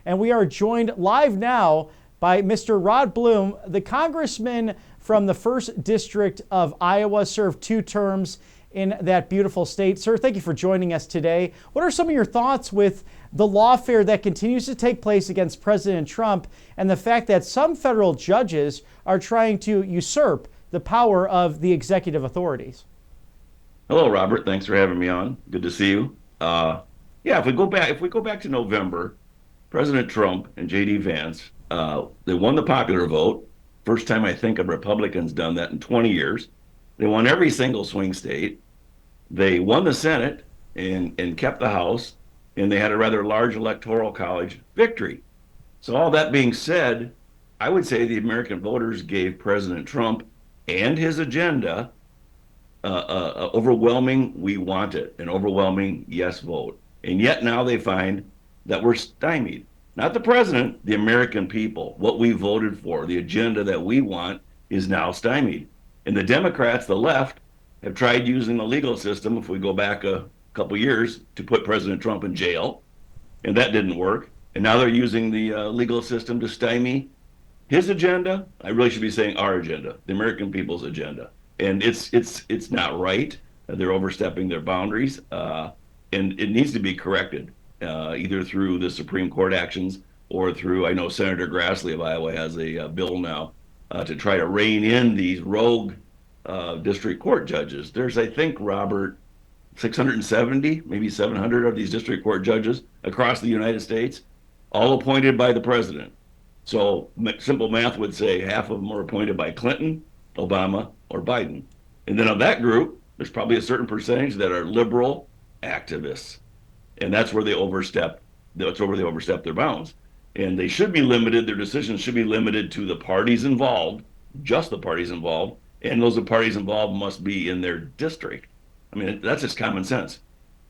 And we are joined live now by Mr. Rod Blum, the congressman from the 1st District of Iowa, served 2 terms in that beautiful state. Sir, thank you for joining us today. What are some of your thoughts with the lawfare that continues to take place against President Trump and the fact that some federal judges are trying to usurp the power of the executive authorities? Hello, Robert. Thanks for having me on. Good to see you. Yeah, if we go back to November, President Trump and J.D. Vance, they won the popular vote. First time I think a Republican's done that in 20 years. They won every single swing state. They won the Senate and kept the House, and they had a rather large electoral college victory. So all that being said, I would say the American voters gave President Trump and his agenda overwhelming "we want it," an overwhelming yes vote. And yet now they find that we're stymied. Not the president, the American people. What we voted for, the agenda that we want, is now stymied. And the Democrats, the left, have tried using the legal system, if we go back a couple years, to put President Trump in jail. And that didn't work. And now they're using the legal system to stymie his agenda. I really should be saying our agenda, the American people's agenda. And it's not right. They're overstepping their boundaries, and it needs to be corrected, either through the Supreme Court actions or through, I know Senator Grassley of Iowa has a bill now to try to rein in these rogue district court judges. There's, I think, Robert, 670, maybe 700 of these district court judges across the United States, all appointed by the president. So simple math would say half of them are appointed by Clinton, Obama, or Biden. And then of that group, there's probably a certain percentage that are liberal activists. And that's where they overstep their bounds. And they should be limited, their decisions should be limited to the parties involved, just the parties involved, and those parties involved must be in their district. I mean, that's just common sense.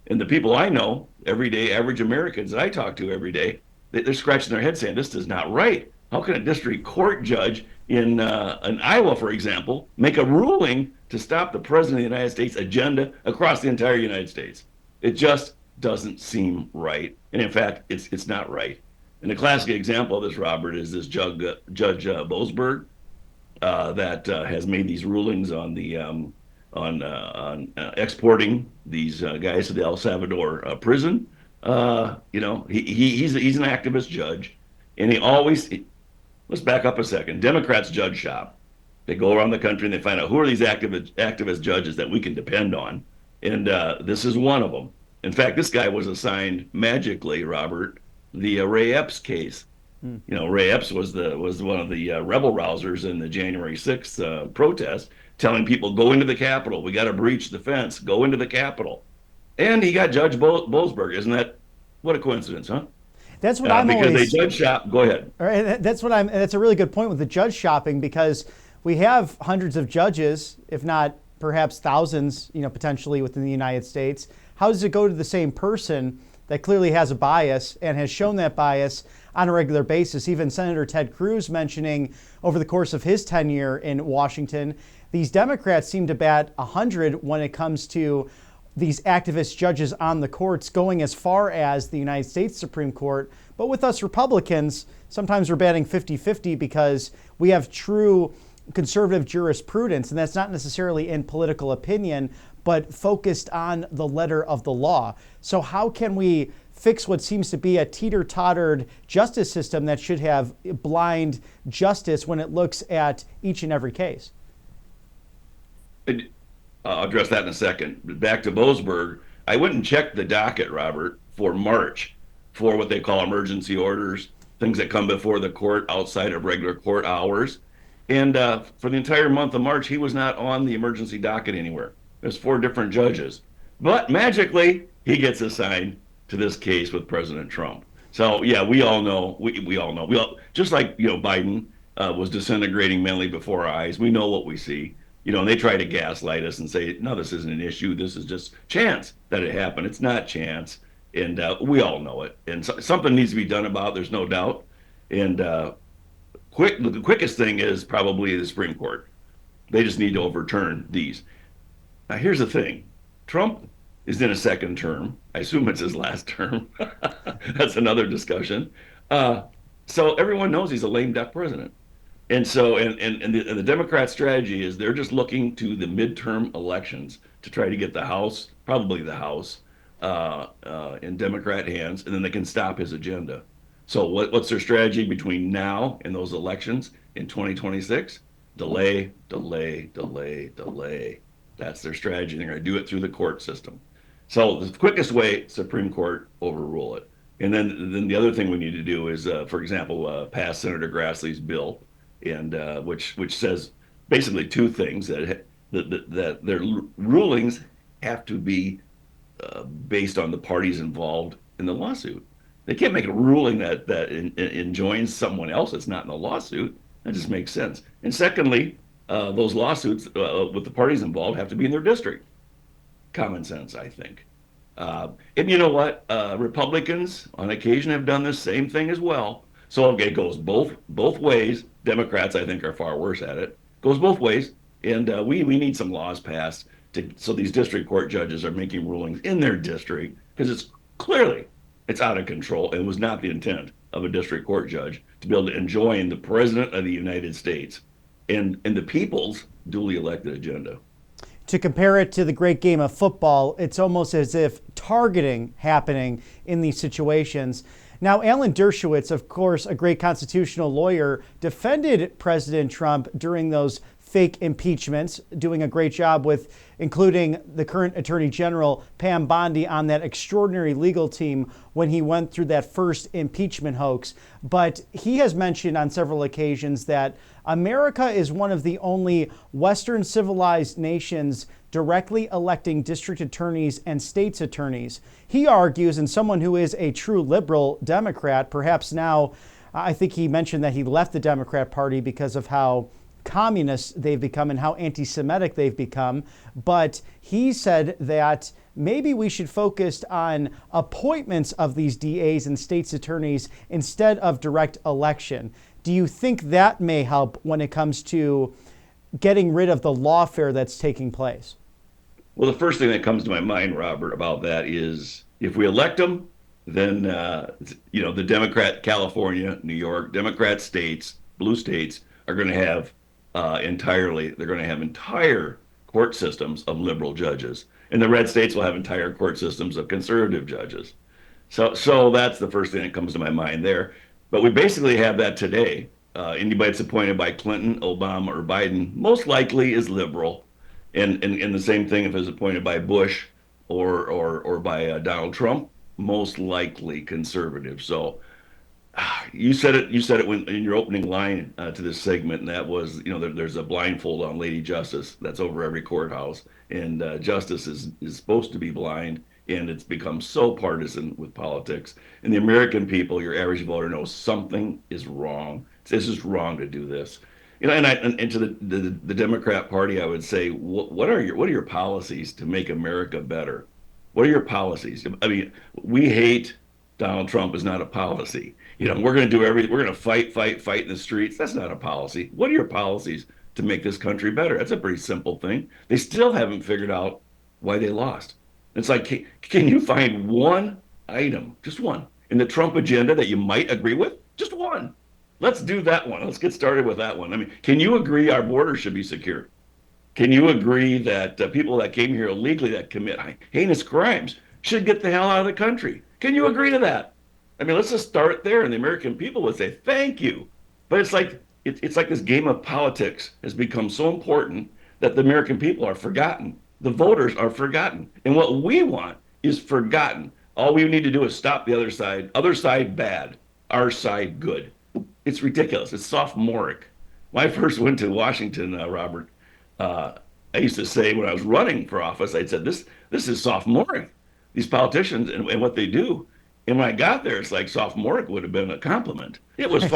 And the people I know, everyday average Americans that I talk to every day, they're scratching their head saying, this is not right. How can a district court judge in Iowa, for example, make a ruling to stop the president of the United States agenda across the entire United States? It just doesn't seem right. And in fact, it's not right. And a classic example of this, Robert, is this Judge Boasberg that has made these rulings on the on exporting these guys to the El Salvador prison. He's an activist judge, and let's back up a second. Democrats judge shop. They go around the country and they find out who are these activist judges that we can depend on, and this is one of them. In fact, this guy was assigned magically, Robert, the Ray Epps case. You know, Ray Epps was one of the rebel rousers in the January 6th protest, telling people, go into the Capitol. We got to breach the fence. Go into the Capitol. And he got Judge Boasberg. Isn't that, what a coincidence, huh? That's what I'm because always. They judge shop. Go ahead. All right, that's a really good point with the judge shopping, because we have hundreds of judges, if not perhaps thousands, potentially within the United States. How does it go to the same person that clearly has a bias and has shown that bias on a regular basis? Even Senator Ted Cruz mentioning over the course of his tenure in Washington, these Democrats seem to bat 100 when it comes to these activist judges on the courts, going as far as the United States Supreme Court. But with us Republicans, sometimes we're batting 50-50 because we have true conservative jurisprudence, and that's not necessarily in political opinion, but focused on the letter of the law. So how can we fix what seems to be a teeter-tottered justice system that should have blind justice when it looks at each and every case? I'll address that in a second. Back to Boasberg, I went and checked the docket, Robert, for March for what they call emergency orders, things that come before the court outside of regular court hours. And for the entire month of March, he was not on the emergency docket anywhere. There's 4 different judges. But magically, he gets assigned to this case with President Trump. So, yeah, we all know, just like, Biden was disintegrating mentally before our eyes. We know what we see. And they try to gaslight us and say, no, this isn't an issue. This is just chance that it happened. It's not chance. And we all know it. And something needs to be done about it, there's no doubt. And the quickest thing is probably the Supreme Court. They just need to overturn these. Now, here's the thing. Trump is in a second term. I assume it's his last term. That's another discussion. Uh, so everyone knows he's a lame duck president. And so, and the Democrat strategy is they're just looking to the midterm elections to try to get the House, probably the House, in Democrat hands, and then they can stop his agenda. So, what's their strategy between now and those elections in 2026? Delay, delay, delay, delay. That's their strategy. They're going to do it through the court system. So, the quickest way, Supreme Court overrule it. And then the other thing we need to do is, for example, pass Senator Grassley's bill, and which says basically two things that their rulings have to be based on the parties involved in the lawsuit. They can't make a ruling that enjoins someone else that's not in the lawsuit. That just makes sense. And secondly, those lawsuits with the parties involved have to be in their district. Common sense, I think. And you know what? Republicans on occasion have done this same thing as well. So it goes both ways. Democrats, I think, are far worse at it. Goes both ways, and we need some laws passed so these district court judges are making rulings in their district because it's out of control and was not the intent of a district court judge to be able to enjoin the president of the United States and the people's duly elected agenda. To compare it to the great game of football, it's almost as if targeting happening in these situations. Now, Alan Dershowitz, of course, a great constitutional lawyer, defended President Trump during those fake impeachments, doing a great job with including the current Attorney General, Pam Bondi, on that extraordinary legal team when he went through that first impeachment hoax. But he has mentioned on several occasions that America is one of the only Western civilized nations directly electing district attorneys and state's attorneys. He argues, and someone who is a true liberal Democrat, perhaps now, I think he mentioned that he left the Democrat Party because of how communist they've become and how anti-Semitic they've become. But he said that maybe we should focus on appointments of these DAs and state's attorneys instead of direct election. Do you think that may help when it comes to getting rid of the lawfare that's taking place? Well, the first thing that comes to my mind, Robert, about that is if we elect them, then the Democrat California, New York, Democrat states, blue states are going to have they're going to have entire court systems of liberal judges, and the red states will have entire court systems of conservative judges. So that's the first thing that comes to my mind there. But we basically have that today. Anybody that's appointed by Clinton, Obama, or Biden most likely is liberal, and the same thing if it's appointed by Bush or by Donald Trump, most likely conservative. So you said it. You said it in your opening line to this segment, and that was, there's a blindfold on Lady Justice that's over every courthouse, and justice is supposed to be blind, and it's become so partisan with politics. And the American people, your average voter, knows something is wrong. This is wrong to do this. And to the Democrat Party, I would say, what are your policies to make America better? What are your policies? I mean, we hate Donald Trump is not a policy. We're going to do everything. We're going to fight in the streets. That's not a policy. What are your policies to make this country better? That's a pretty simple thing. They still haven't figured out why they lost. It's like, can you find one item, just one, in the Trump agenda that you might agree with? Just one. Let's do that one. Let's get started with that one. I mean, can you agree our border should be secure? Can you agree that people that came here illegally that commit heinous crimes should get the hell out of the country? Can you agree to that? I mean, let's just start there, and the American people would say thank you. But it's like this game of politics has become so important that the American people are forgotten. The voters are forgotten, and what we want is forgotten. All we need to do is stop the other side. Other side bad, our side good. It's ridiculous. It's sophomoric. When I first went to Washington, Robert, I used to say when I was running for office, I said, this is sophomoric, these politicians and what they do. And when I got there, it's like sophomoric would have been a compliment. It was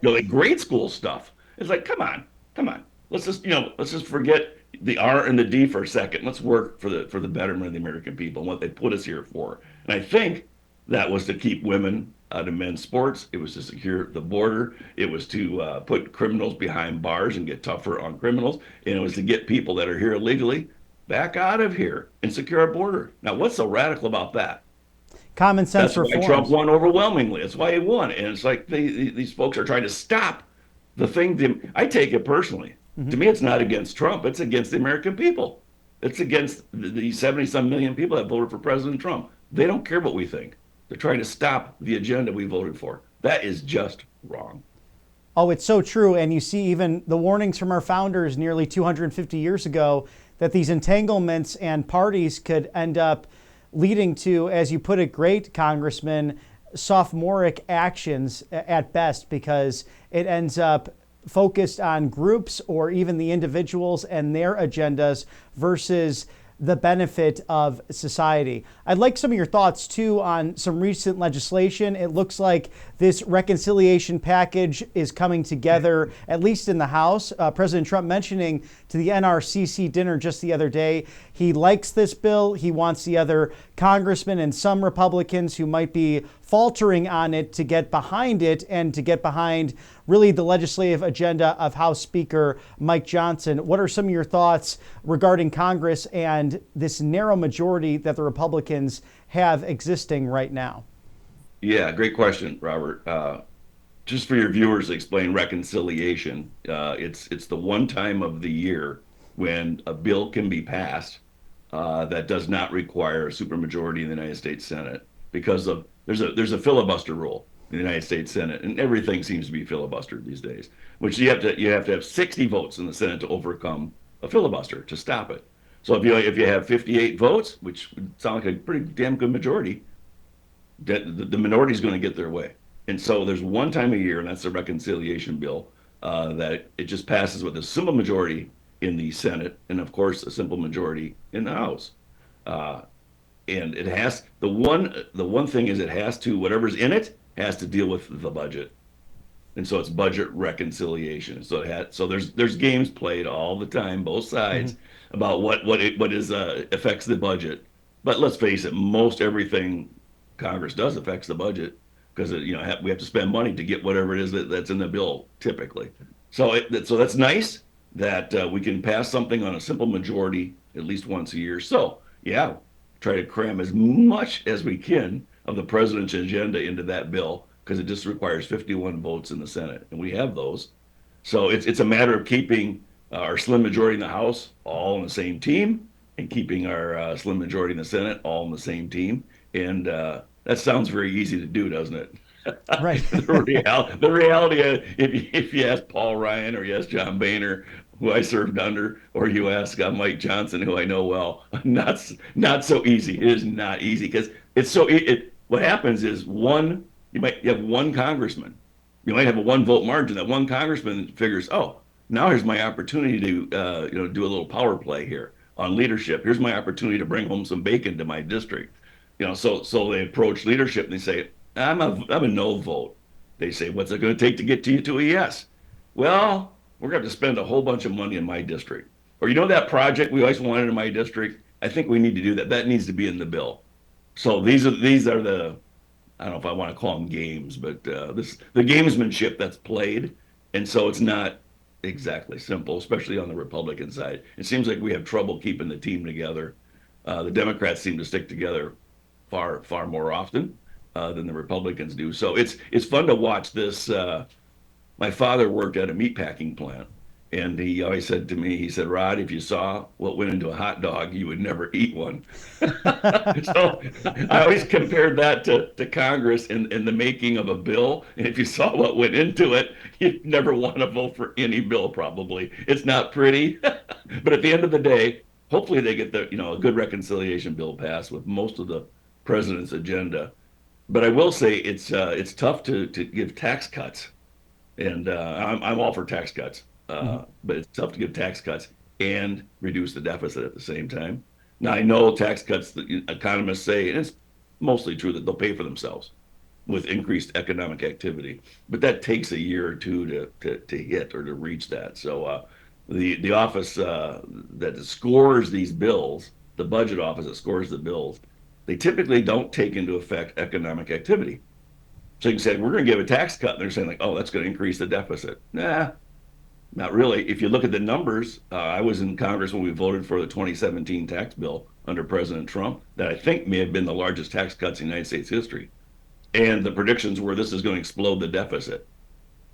like grade school stuff. It's like, come on. Let's just forget the R and the D for a second. Let's work for the betterment of the American people and what they put us here for. And I think that was to keep women out of men's sports. It was to secure the border. It was to put criminals behind bars and get tougher on criminals. And it was to get people that are here illegally back out of here and secure our border. Now, what's so radical about that? Common sense That's why Trump reforms. won overwhelmingly. That's why he won. And it's like these folks are trying to stop the thing. I take it personally. To Hmm. me, it's not against Trump. It's against the American people. It's against the 70 some million people that voted for President Trump. They don't care what we think. They're trying to stop the agenda we voted for. That is just wrong. Oh, it's so true. And you see even the warnings from our founders nearly 250 years ago that these entanglements and parties could end up leading to, as you put it, great Congressman, sophomoric actions at best, because it ends up focused on groups or even the individuals and their agendas versus the benefit of society. I'd like some of your thoughts too on some recent legislation. It looks like this reconciliation package is coming together, at least in the House. President Trump mentioning to the NRCC dinner just the other day, he likes this bill. He wants the other congressmen and some Republicans who might be faltering on it to get behind it and to get behind really the legislative agenda of House Speaker Mike Johnson. What are some of your thoughts regarding Congress and this narrow majority that the Republicans have existing right now? Yeah, great question, Robert. Just for your viewers to explain reconciliation, it's the one time of the year when a bill can be passed that does not require a supermajority in the United States Senate because of there's a filibuster rule in the United States Senate, and everything seems to be filibustered these days. Which you have to have 60 votes in the Senate to overcome a filibuster to stop it. So if you have 58 votes, which would sound like a pretty damn good majority, the minority is going to get their way. And so there's one time a year, and that's the reconciliation bill, that it just passes with a simple majority in the Senate, and of course a simple majority in the House. Uh, and it has the one thing is it has to whatever's in it has to deal with the budget, and so it's budget reconciliation. So there's games played all the time, both Mm-hmm. sides, about what is affects the budget. But let's face it, most everything Congress does affects the budget because we have to spend money to get whatever it is that's in the bill typically. So that's nice that we can pass something on a simple majority at least once a year. So yeah, try to cram as much as we can of the president's agenda into that bill because it just requires 51 votes in the Senate, and we have those. So it's a matter of keeping our slim majority in the House all on the same team, and keeping our slim majority in the Senate all on the same team. And that sounds very easy to do, doesn't it? Right. The reality, if you ask Paul Ryan or you ask John Boehner, who I served under, or you ask Mike Johnson, who I know well, not so easy. It is not easy because it's so. What happens is you have one congressman, you might have a one vote margin. That one congressman figures, oh, now here's my opportunity to do a little power play here on leadership. Here's my opportunity to bring home some bacon to my district. So they approach leadership and they say, I'm a no vote. They say, what's it going to take to get to you to a yes? Well, we're going to have to spend a whole bunch of money in my district. Or that project we always wanted in my district? I think we need to do that. That needs to be in the bill. So these are the, I don't know if I want to call them games, but the gamesmanship that's played. And so it's not exactly simple, especially on the Republican side. It seems like we have trouble keeping the team together. The Democrats seem to stick together far more often than the Republicans do. So it's fun to watch this. My father worked at a meatpacking plant, and he always said to me, he said, Rod, if you saw what went into a hot dog, you would never eat one. So I always compared that to Congress and the making of a bill. And if you saw what went into it, you'd never want to vote for any bill, probably. It's not pretty. But at the end of the day, hopefully they get a good reconciliation bill passed with most of the president's agenda. But I will say it's tough to give tax cuts, and I'm all for tax cuts. Mhm. But it's tough to give tax cuts and reduce the deficit at the same time. Now I know tax cuts, the economists say, and it's mostly true, that they'll pay for themselves with increased economic activity, but that takes a year or two to hit or to reach that. So the office that scores these bills, the budget office that scores the bills, they typically don't take into effect economic activity. So you can say, we're going to give a tax cut. And they're saying like, oh, that's going to increase the deficit. Nah, Not really. If you look at the numbers, I was in Congress when we voted for the 2017 tax bill under President Trump, that I think may have been the largest tax cuts in United States history. And the predictions were this is going to explode the deficit.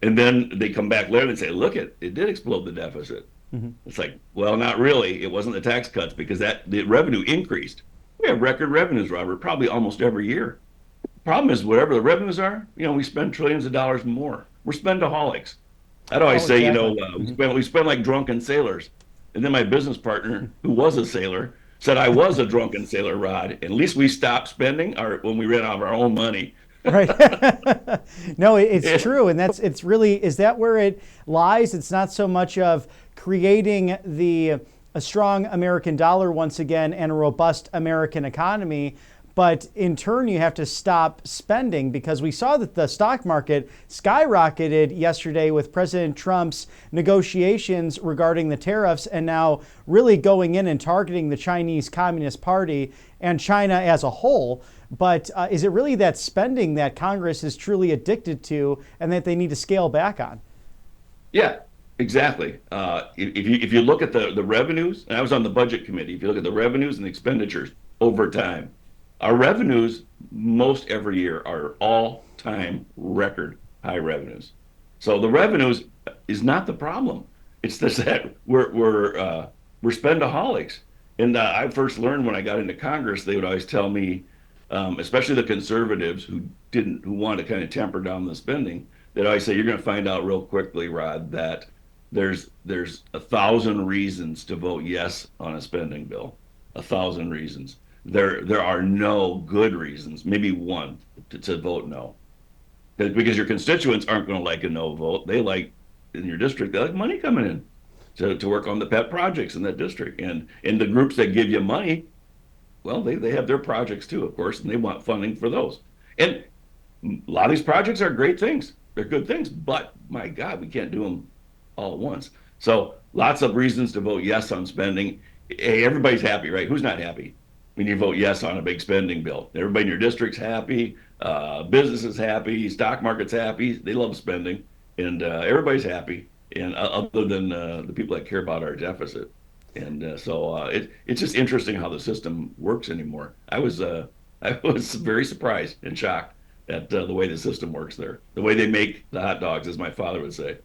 And then they come back later and say, look, it did explode the deficit. Mm-hmm. It's like, well, not really. It wasn't the tax cuts because that the revenue increased. We have record revenues, Robert, probably almost every year. Problem is, whatever the revenues are, we spend trillions of dollars more. We're spendaholics. I'd always Oh, say, exactly. we spend like drunken sailors. And then my business partner, who was a sailor, said I was a drunken sailor, Rod. At least we stopped spending when we ran out of our own money. Right. No, it's true. And it's really, is that where it lies? It's not so much of creating a strong American dollar once again and a robust American economy, but in turn, you have to stop spending, because we saw that the stock market skyrocketed yesterday with President Trump's negotiations regarding the tariffs, and now really going in and targeting the Chinese Communist Party and China as a whole. But is it really that spending that Congress is truly addicted to and that they need to scale back on? Yeah, exactly. If you look at the revenues, and I was on the budget committee, if you look at the revenues and expenditures over time, our revenues most every year are all-time record high revenues. So the revenues is not the problem. It's just that we're spendaholics. And I first learned when I got into Congress, they would always tell me, especially the conservatives who want to kind of temper down the spending, they'd always say, you're going to find out real quickly, Rod, that there's 1,000 reasons to vote yes on a spending bill. 1,000 reasons. There are no good reasons, maybe one, to vote no. Because your constituents aren't going to like a no vote. They like, in your district, they like money coming in to work on the pet projects in that district. And in the groups that give you money, well, they have their projects too, of course, and they want funding for those. And a lot of these projects are great things. They're good things, but my God, we can't do them all at once. So lots of reasons to vote yes on spending. Hey, everybody's happy, right? Who's not happy when you vote yes on a big spending bill? Everybody in your district's happy, business is happy, stock market's happy. They love spending, and everybody's happy. And other than the people that care about our deficit. And so it's just interesting how the system works anymore. I was very surprised and shocked at the way the system works there. The way they make the hot dogs, as my father would say.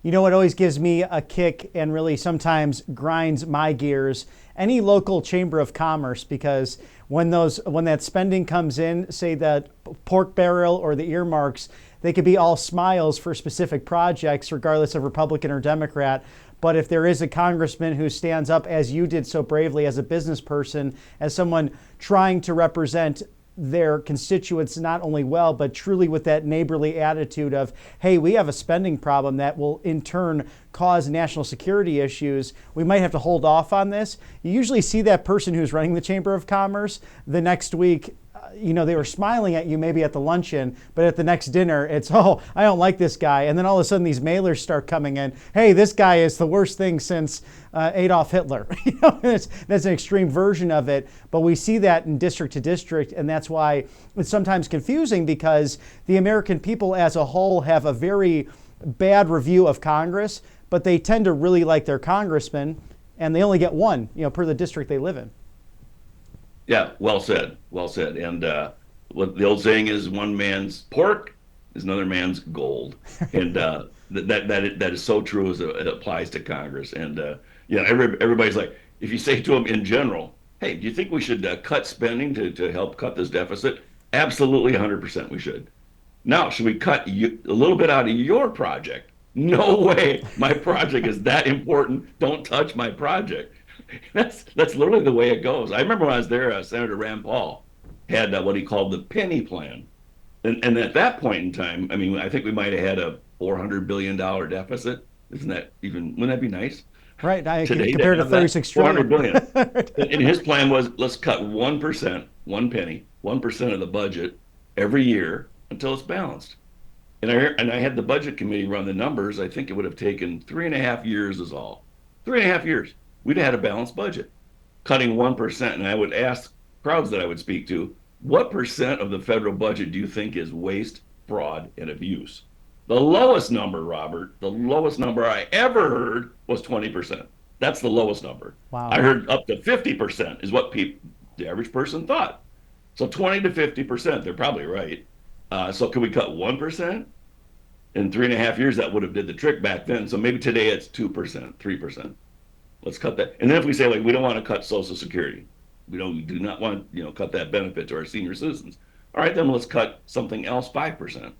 You know what always gives me a kick and really sometimes grinds my gears? Any local chamber of commerce, because when that spending comes in, say that pork barrel or the earmarks, they could be all smiles for specific projects, regardless of Republican or Democrat. But if there is a congressman who stands up, as you did so bravely as a business person, as someone trying to represent their constituents not only well, but truly with that neighborly attitude of, hey, we have a spending problem that will in turn cause national security issues. We might have to hold off on this. You usually see that person who's running the Chamber of Commerce the next week. They were smiling at you maybe at the luncheon, but at the next dinner, it's, oh, I don't like this guy. And then all of a sudden these mailers start coming in. Hey, this guy is the worst thing since Adolf Hitler. That's an extreme version of it. But we see that in district to district. And that's why it's sometimes confusing, because the American people as a whole have a very bad review of Congress, but they tend to really like their congressman, and they only get one, per the district they live in. Yeah, well said, well said. And what the old saying is, one man's pork is another man's gold, and that is so true as it applies to Congress. And everybody's like, if you say to them in general, hey, do you think we should cut spending to help cut this deficit? Absolutely, 100% we should. Now, should we cut a little bit out of your project? No way. My project is that important. Don't touch my project. That's literally the way it goes. I remember when I was there, Senator Rand Paul had what he called the penny plan. And at that point in time, I think we might have had a $400 billion deficit. Wouldn't that be nice? Right. Today, compared to 36 trillion. $400 billion. And his plan was, let's cut 1%, 1 penny, 1% of the budget every year until it's balanced. And I had the budget committee run the numbers. I think it would have taken 3.5 years is all. 3.5 years. We'd had a balanced budget, cutting 1%. And I would ask crowds that I would speak to, what percent of the federal budget do you think is waste, fraud, and abuse? The lowest number, Robert, the lowest number I ever heard was 20%. That's the lowest number. I Wow. heard up to 50% is what the average person thought. So 20 to 50%, they're probably right. So can we cut 1%? In 3.5 years, that would have did the trick back then. So maybe today it's 2%, 3%. Let's cut that. And then if we say, like, we don't want to cut Social Security, we do not want to, cut that benefit to our senior citizens. All right, then let's cut something else 5%.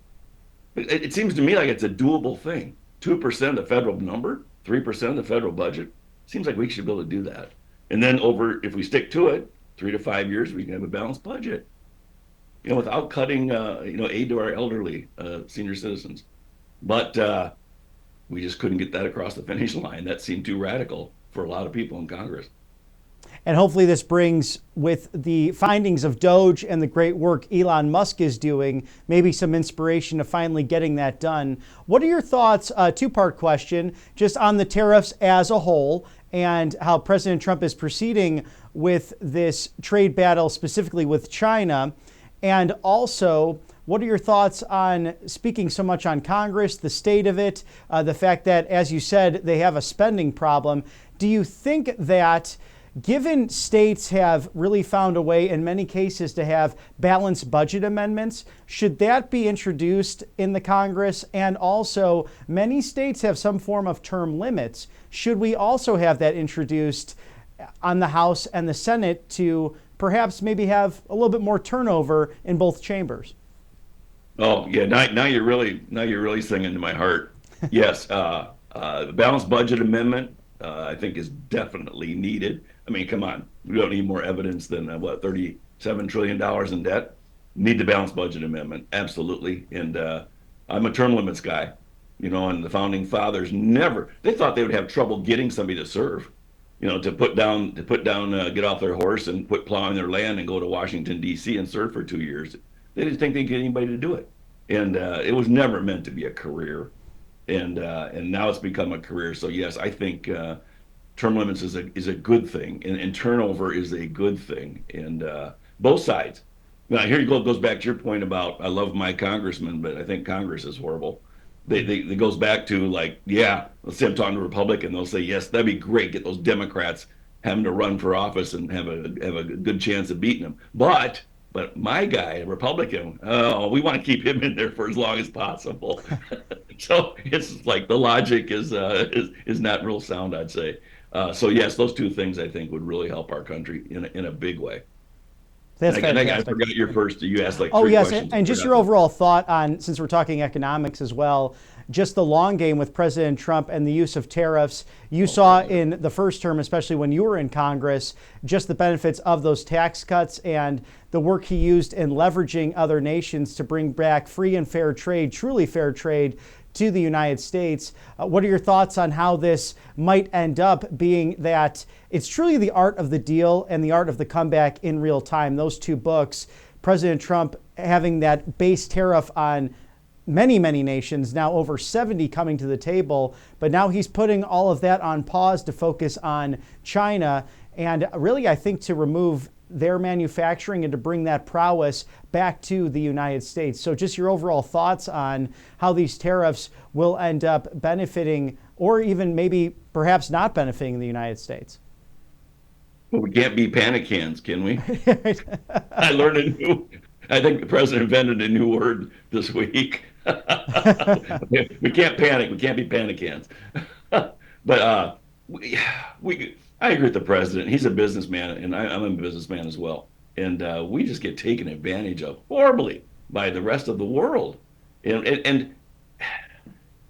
It seems to me like it's a doable thing. 2% of the federal number, 3% of the federal budget. Seems like we should be able to do that. And then if we stick to it, 3 to 5 years, we can have a balanced budget. Without cutting, aid to our elderly senior citizens. But we just couldn't get that across the finish line. That seemed too radical for a lot of people in Congress. And hopefully this brings, with the findings of Doge and the great work Elon Musk is doing, maybe some inspiration to finally getting that done. What are your thoughts, two-part question, just on the tariffs as a whole and how President Trump is proceeding with this trade battle, specifically with China? And also, what are your thoughts on speaking so much on Congress, the state of it, the fact that, as you said, they have a spending problem? Do you think that, given states have really found a way in many cases to have balanced budget amendments, should that be introduced in the Congress? And also, many states have some form of term limits. Should we also have that introduced on the House and the Senate to perhaps maybe have a little bit more turnover in both chambers? Oh yeah, now you're really singing to my heart. Yes, the balanced budget amendment I think is definitely needed. I mean, come on, we don't need more evidence than what, $37 trillion in debt. Need the balanced budget amendment, absolutely. And I'm a term limits guy, and the founding fathers they thought they would have trouble getting somebody to serve, to put down, get off their horse and quit plowing their land and go to Washington D.C. and serve for 2 years. They didn't think they'd get anybody to do it, and it was never meant to be a career, and now it's become a career. So yes, I think term limits is a good thing, and turnover is a good thing, and both sides. Now here you go. It goes back to your point about I love my congressman, but I think Congress is horrible. It goes back to, like, yeah, let's say I'm talking to a Republican, they'll say, yes, that'd be great, get those Democrats having to run for office and have a good chance of beating them. But my guy, a Republican, oh, we want to keep him in there for as long as possible. So it's like the logic is not real sound, I'd say. So yes, those two things I think would really help our country in a big way. That's And I fantastic. forgot your first. You asked like Oh, three yes. questions. And just your overall thought on, since we're talking economics as well, just the long game with President Trump and the use of tariffs. You saw in the first term, especially when you were in Congress, just the benefits of those tax cuts and the work he used in leveraging other nations to bring back free and fair trade, truly fair trade, to the United States. What are your thoughts on how this might end up, being that it's truly the art of the deal and the art of the comeback in real time? Those two books, President Trump having that base tariff on many, many nations, now over 70 coming to the table, but now he's putting all of that on pause to focus on China, and really, I think, to remove their manufacturing and to bring that prowess back to the United States. So just your overall thoughts on how these tariffs will end up benefiting, or even maybe perhaps not benefiting, the United States. Well, we can't be panic cans, can we? I think the president invented a new word this week. We can't panic. We can't be panic cans. But I agree with the president. He's a businessman, and I'm a businessman as well. And we just get taken advantage of horribly by the rest of the world. And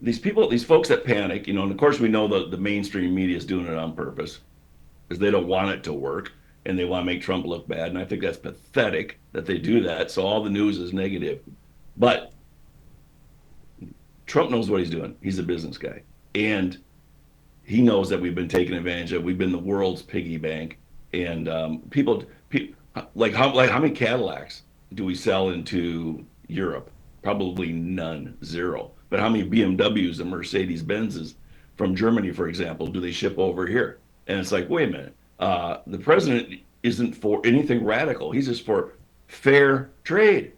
these people, these folks that panic, and of course we know the mainstream media is doing it on purpose because they don't want it to work and they want to make Trump look bad. And I think that's pathetic that they do that. So all the news is negative. But Trump knows what he's doing. He's a business guy. And he knows that we've been taken advantage of. We've been the world's piggy bank. And people, like how many Cadillacs do we sell into Europe? Probably none, zero. But how many BMWs and Mercedes Benzes from Germany, for example, do they ship over here? And it's like, wait a minute, the president isn't for anything radical. He's just for fair trade.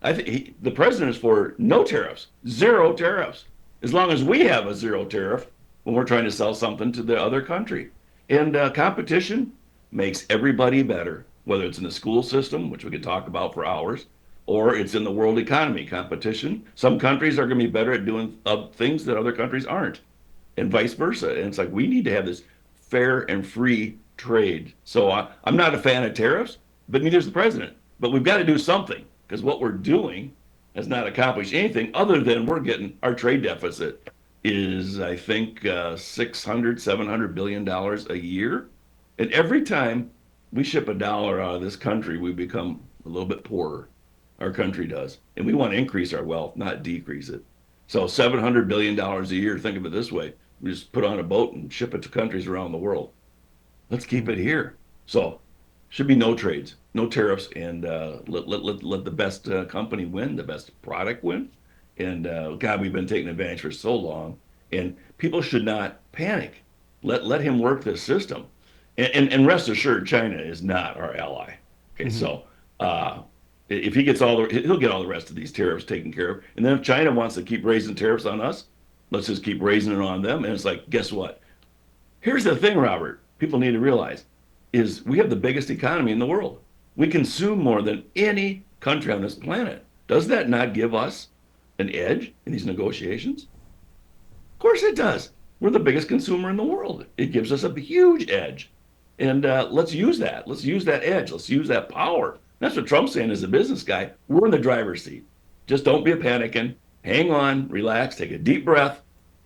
I think the president is for no tariffs, zero tariffs, as long as we have a zero tariff when we're trying to sell something to the other country. And competition makes everybody better, whether it's in the school system, which we could talk about for hours, or it's in the world economy competition. Some countries are going to be better at doing things that other countries aren't, and vice versa. And it's like we need to have this fair and free trade. So I'm not a fan of tariffs, but neither is the president. But we've got to do something because what we're doing has not accomplished anything other than we're getting our trade deficit is, I think, 600, $700 billion a year. And every time we ship a dollar out of this country, we become a little bit poorer. Our country does. And we want to increase our wealth, not decrease it. So $700 billion a year, think of it this way. We just put on a boat and ship it to countries around the world. Let's keep it here. So should be no trades, no tariffs, and let the best company win, the best product win. And God, we've been taking advantage for so long, and people should not panic. Let him work this system, and rest assured, China is not our ally. Okay, so if he gets he'll get all the rest of these tariffs taken care of. And then if China wants to keep raising tariffs on us, let's just keep raising it on them. And it's like, guess what? Here's the thing, Robert. People need to realize is we have the biggest economy in the world. We consume more than any country on this planet. Does that not give us an edge in these negotiations? Of course it does. We're the biggest consumer in the world. It gives us a huge edge. And let's use that. Let's use that edge. Let's use that power. That's what Trump's saying as a business guy. We're in the driver's seat. Just don't be a panicking. Hang on, relax, take a deep breath,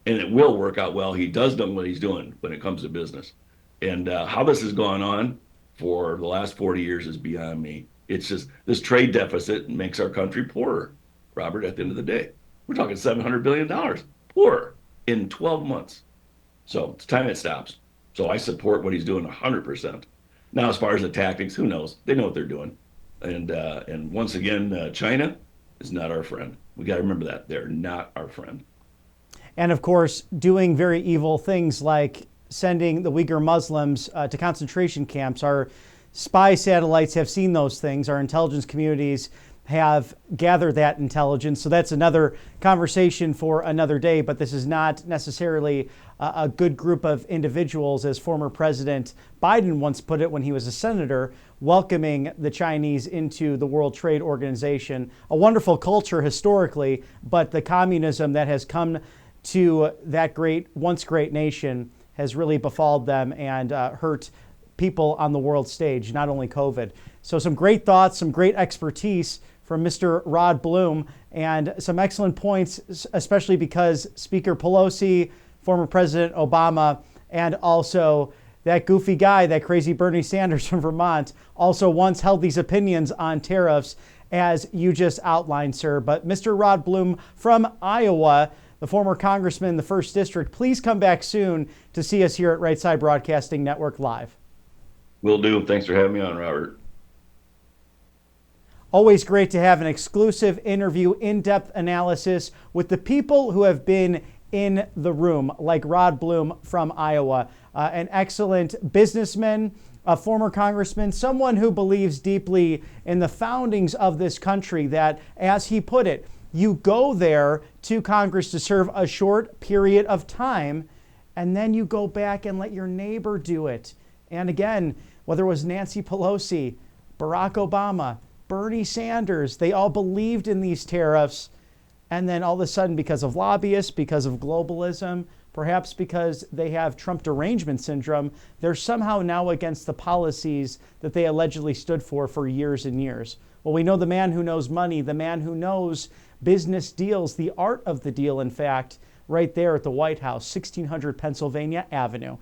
and it will work out well. He does know what he's doing when it comes to business. And how this has gone on for the last 40 years is beyond me. It's just this trade deficit makes our country poorer, Robert, at the end of the day. We're talking $700 billion poorer in 12 months. So it's time it stops. So I support what he's doing 100%. Now, as far as the tactics, who knows? They know what they're doing. And once again, China is not our friend. We got to remember that. They're not our friend. And of course, doing very evil things like sending the Uyghur Muslims to concentration camps. Our spy satellites have seen those things. Our intelligence communities have gathered that intelligence. So that's another conversation for another day. But this is not necessarily a good group of individuals, as former President Biden once put it when he was a senator, welcoming the Chinese into the World Trade Organization. A wonderful culture historically, but the communism that has come to that once great nation has really befalled them and hurt people on the world stage, not only COVID. So some great thoughts, some great expertise from Mr. Rod Blum, and some excellent points, especially because Speaker Pelosi, former President Obama, and also that goofy guy, that crazy Bernie Sanders from Vermont, also once held these opinions on tariffs, as you just outlined, sir. But Mr. Rod Blum from Iowa, the former congressman in the 1st District, please come back soon to see us here at Right Side Broadcasting Network Live. Will do. Thanks for having me on, Robert. Always great to have an exclusive interview, in-depth analysis with the people who have been in the room, like Rod Blum from Iowa, an excellent businessman, a former congressman, someone who believes deeply in the foundings of this country, that, as he put it, you go there to Congress to serve a short period of time, and then you go back and let your neighbor do it. And again, whether it was Nancy Pelosi, Barack Obama, Bernie Sanders, they all believed in these tariffs. And then all of a sudden, because of lobbyists, because of globalism, perhaps because they have Trump derangement syndrome, they're somehow now against the policies that they allegedly stood for years and years. Well, we know the man who knows money, the man who knows business deals, the art of the deal, in fact, right there at the White House, 1600 Pennsylvania Avenue.